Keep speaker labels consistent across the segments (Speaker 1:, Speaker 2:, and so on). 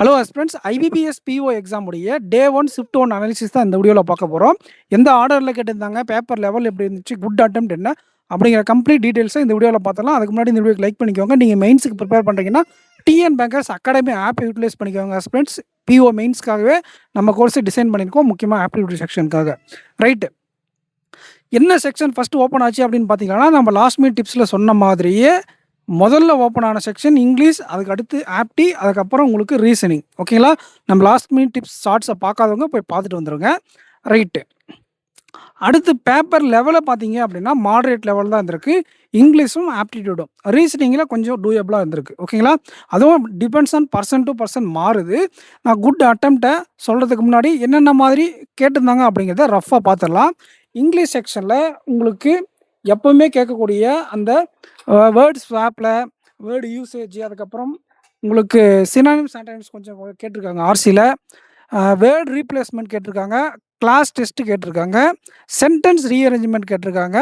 Speaker 1: Hello friends, IBPS PO exam உடைய day 1 shift 1 analysis தான் இந்த வீடியோவில் பார்க்க போகிறோம். எந்த ஆர்டரில் கேட்டிருந்தாங்க, பேப்பர் லெவல் எப்படி இருந்துச்சு, குட் அட்டெம்ப்ட் என்ன அப்படிங்கிற கம்ப்ளீட் டீட்டெயில்ஸை இந்த வீடியோவில் பார்த்தலாம். அதுக்கு முன்னாடி இந்த வீடியோக்கு லைக் பண்ணிக்கோங்க. நீங்கள் மெயின்ஸுக்கு ப்ரிப்பேர் பண்ணுறீங்கன்னா TN bankers academy app utilise பண்ணிக்கோங்க ஃப்ரெண்ட்ஸ். பிஓ மெயின்ஸ்க்காகவே நம்ம கோர்ஸை டிசைன் பண்ணியிருக்கோம், முக்கியமாக ஆப்டிடியூட் செக்ஷனுக்காக. ரைட்டு, என்ன செக்ஷன் ஃபஸ்ட்டு ஓப்பன் ஆச்சு அப்படின்னு பார்த்தீங்கன்னா, நம்ம லாஸ்ட் மினிட் டிப்ஸில் சொன்ன மாதிரியே முதல்ல ஓப்பன் ஆன செக்ஷன் இங்கிலீஷ், அதுக்கு அடுத்து ஆப்டி, அதுக்கப்புறம் உங்களுக்கு ரீசனிங். ஓகேங்களா? நம்ம லாஸ்ட் மினிட் டிப்ஸ் ஷார்ட்ஸை பார்க்காதவங்க போய் பார்த்துட்டு வந்துடுங்க. ரைட்டு, அடுத்து பேப்பர் லெவலை பார்த்தீங்க அப்படின்னா மாடரேட் லெவல் தான் இருந்திருக்கு. இங்கிலீஷும் ஆப்டிடியூடும். ரீசனிங்கில் கொஞ்சம் டூயபிளாக இருந்திருக்கு. ஓகேங்களா? அதுவும் depends on person to person மாறுது. நான் குட் அட்டெம்ப்டை சொல்கிறதுக்கு முன்னாடி என்னென்ன மாதிரி கேட்டிருந்தாங்க அப்படிங்கிறத ரஃப்பாக பார்த்துடலாம். இங்கிலீஷ் செக்ஷனில் உங்களுக்கு எப்போவுமே கேட்கக்கூடிய அந்த வேர்ட் ஸ்வாப்பில் வேர்டு யூசேஜ், அதுக்கப்புறம் உங்களுக்கு சினானிம்ஸ் ஆன்டனிம்ஸ் கொஞ்சம் கேட்டிருக்காங்க. ஆர்சியில் வேர்ட் ரீப்ளேஸ்மெண்ட் கேட்டிருக்காங்க, கிளாஸ் டெஸ்ட்டு கேட்டிருக்காங்க, சென்டென்ஸ் ரீஅரேஞ்ச்மெண்ட் கேட்டிருக்காங்க.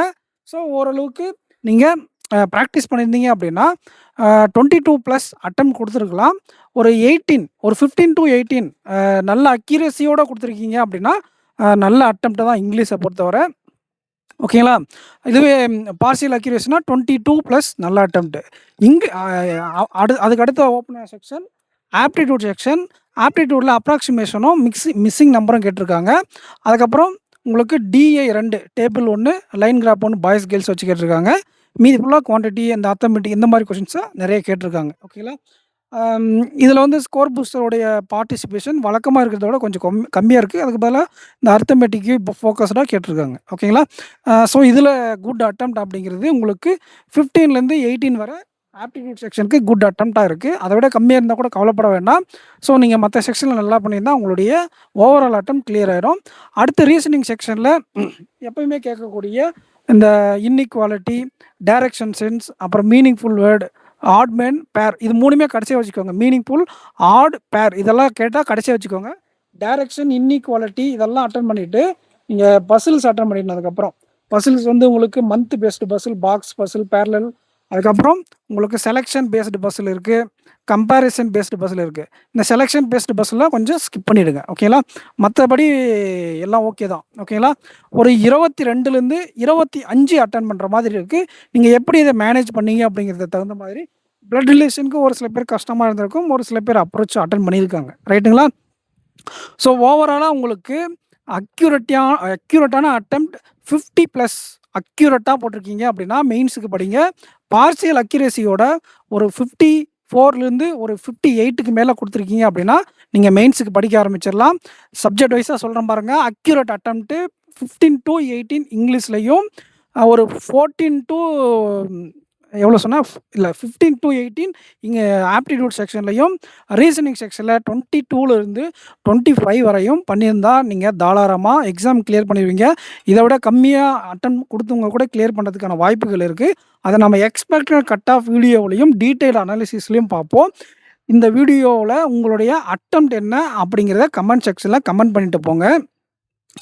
Speaker 1: ஸோ ஓரளவுக்கு நீங்கள் ப்ராக்டிஸ் பண்ணியிருந்தீங்க அப்படின்னா 22+ அட்டெம்ப்ட் கொடுத்துருக்கலாம். ஒரு 15 to 18 நல்ல அக்யூரஸியோடு கொடுத்துருக்கீங்க அப்படின்னா நல்ல அட்டெம்ப்ட் தான் இங்கிலீஷை பொறுத்தவரை. ஓகேங்களா? இதுவே பார்சியல் அக்யூரேசினா 22+ நல்ல அட்டெம்ப்ட். இங்கே அதுக்கு அடுத்த ஓப்பன் செக்ஷன் ஆப்டிடியூட் செக்ஷன். ஆப்டிடியூடில் அப்ராக்சிமேஷனும் மிஸ்ஸிங் நம்பரும் கேட்டிருக்காங்க. அதுக்கப்புறம் உங்களுக்கு DA 2 table 1 line graph 1 boys girls வச்சு கேட்டிருக்காங்க. மீதி ஃபுல்லாக குவான்டிட்டி, அந்த அத்தமெட்டிக், இந்த மாதிரி கொஷின்ஸை நிறைய கேட்டிருக்காங்க. ஓகேங்களா? இதில் வந்து ஸ்கோர் பூஸ்டருடைய பார்ட்டிசிபேஷன் வழக்கமாக இருக்கிறத விட கொஞ்சம் கம்மியாக இருக்குது. அதுக்கு பதிலாக இந்த அர்த்தமெட்டிக்கு இப்போ ஃபோக்கஸ்டாக கேட்டிருக்காங்க. ஓகேங்களா? ஸோ இதில் குட் அட்டெம்ப்ட் அப்படிங்கிறது உங்களுக்கு 15லேருந்து 18 வரை ஆப்டிடியூட் செக்ஷனுக்கு குட் அட்டெம்ப்டாக இருக்குது. அதை விட கம்மியாக இருந்தால் கூட கவலைப்பட வேண்டாம். ஸோ நீங்கள் மற்ற செக்ஷனில் நல்லா பண்ணியிருந்தால் உங்களுடைய ஓவரால் அட்டெம்ப்ட் கிளியர் ஆகிடும். அடுத்த ரீசனிங் செக்ஷனில் எப்பயுமே கேட்கக்கூடிய இந்த இன்இக்வாலிட்டி, டைரக்ஷன் சென்ஸ், அப்புறம் மீனிங்ஃபுல் வேர்டு, ஆட் மேன், பேர், இது மூணுமே கடைசியாக வச்சுக்கோங்க. மீனிங்ஃபுல், ஆட், பேர் இதெல்லாம் கேட்டால் கடைசியாக வச்சுக்கோங்க. டைரக்ஷன், இன்இக்வாலிட்டி இதெல்லாம் அட்டன் பண்ணிவிட்டு நீங்கள் பசில்ஸ் அட்டன் பண்ணிட்டதுக்கப்புறம் பசில்ஸ் வந்து உங்களுக்கு month based puzzle, box puzzle, parallel, அதுக்கப்புறம் உங்களுக்கு செலெக்ஷன் பேஸ்டு பசில் இருக்குது, கம்பேரிசன் பேஸ்டு பசில் இருக்குது. இந்த செலெக்ஷன் பேஸ்டு பஸ்ஸெலாம் கொஞ்சம் ஸ்கிப் பண்ணிவிடுங்க. ஓகேங்களா? மற்றபடி எல்லாம் ஓகே தான். ஓகேங்களா? ஒரு 22லேருந்து 25 அட்டன் பண்ணுற மாதிரி இருக்குது. நீங்கள் எப்படி இதை மேனேஜ் பண்ணீங்க அப்படிங்கிறத தகுந்த மாதிரி பிளட் ரிலேஷனுக்கு ஒரு சில பேர் கஷ்டமாக இருந்திருக்கும், ஒரு சில பேர் அப்ரோச் அட்டன் பண்ணியிருக்காங்க. ரைட்டுங்களா? ஸோ ஓவராலாக உங்களுக்கு அக்யூரேட்டான அட்டெம்ப்ட் 50+ அக்யூரேட்டாக போட்டிருக்கீங்க அப்படின்னா மெயின்ஸுக்கு படிங்க. பார்சியல் அக்யூரேசியோட ஒரு 54லேருந்து ஒரு 58க்கு மேலே கொடுத்துருக்கீங்க அப்படின்னா நீங்கள் மெயின்ஸுக்கு படிக்க ஆரம்பிச்சிடலாம். சப்ஜெக்ட் வைஸாக சொல்கிறேன் பாருங்கள். அக்யூரேட் அட்டெம்ப்ட்டு 15 to 18 இங்கிலீஷ்லையும், ஒரு 14 to எவ்வளோ சொன்னால் இல்லை 15 to 18 இங்கே ஆப்டிடியூட் செக்ஷன்லையும், ரீசனிங் செக்ஷனில் 22லேருந்து 25 வரையும் பண்ணியிருந்தால் நீங்கள் தாராளமாக எக்ஸாம் கிளியர் பண்ணிடுவீங்க. இதை விட கம்மியாக அட்டன் கொடுத்தவங்க கூட கிளியர் பண்ணுறதுக்கான வாய்ப்புகள் இருக்குது. அதை நம்ம எக்ஸ்பெக்டட் கட் ஆஃப் வீடியோவிலையும் டீட்டெயில் அனாலிசிஸ்லையும் பார்ப்போம். இந்த வீடியோவில் உங்களுடைய அட்டெம்ப்ட் என்ன அப்படிங்கிறத கமெண்ட் செக்ஷனில் கமெண்ட் பண்ணிட்டு போங்க.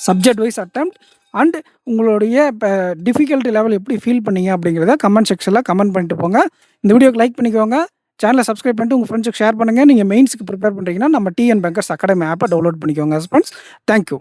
Speaker 1: சப்ஜெக்ட் வைஸ் அட்டெம்ப்ட் அண்ட் உங்களுடைய இப்போ டிஃபிகல்ட்டி லெவல் எப்படி ஃபீல் பண்ணீங்க அப்படிங்கிறத கமெண்ட் செக்ஷனில் கமெண்ட் பண்ணிட்டு போங்க. இந்த வீடியோக்கு லைக் பண்ணிக்கோங்க, சேனலை சப்ஸ்கிரைப் பண்ணிட்டு உங்கள் ஃப்ரெண்ட்ஸுக்கு ஷேர் பண்ணுங்கள். நீங்கள் மெயின்ஸுக்கு ப்ரிப்பேர் பண்ணுறீங்கன்னா நம்ம டிஎன் பேங்கர்ஸ் அகாடமி ஆப்பை டவுன்லோட் பண்ணிக்கோங்க ஃப்ரெண்ட்ஸ். தேங்க்யூ.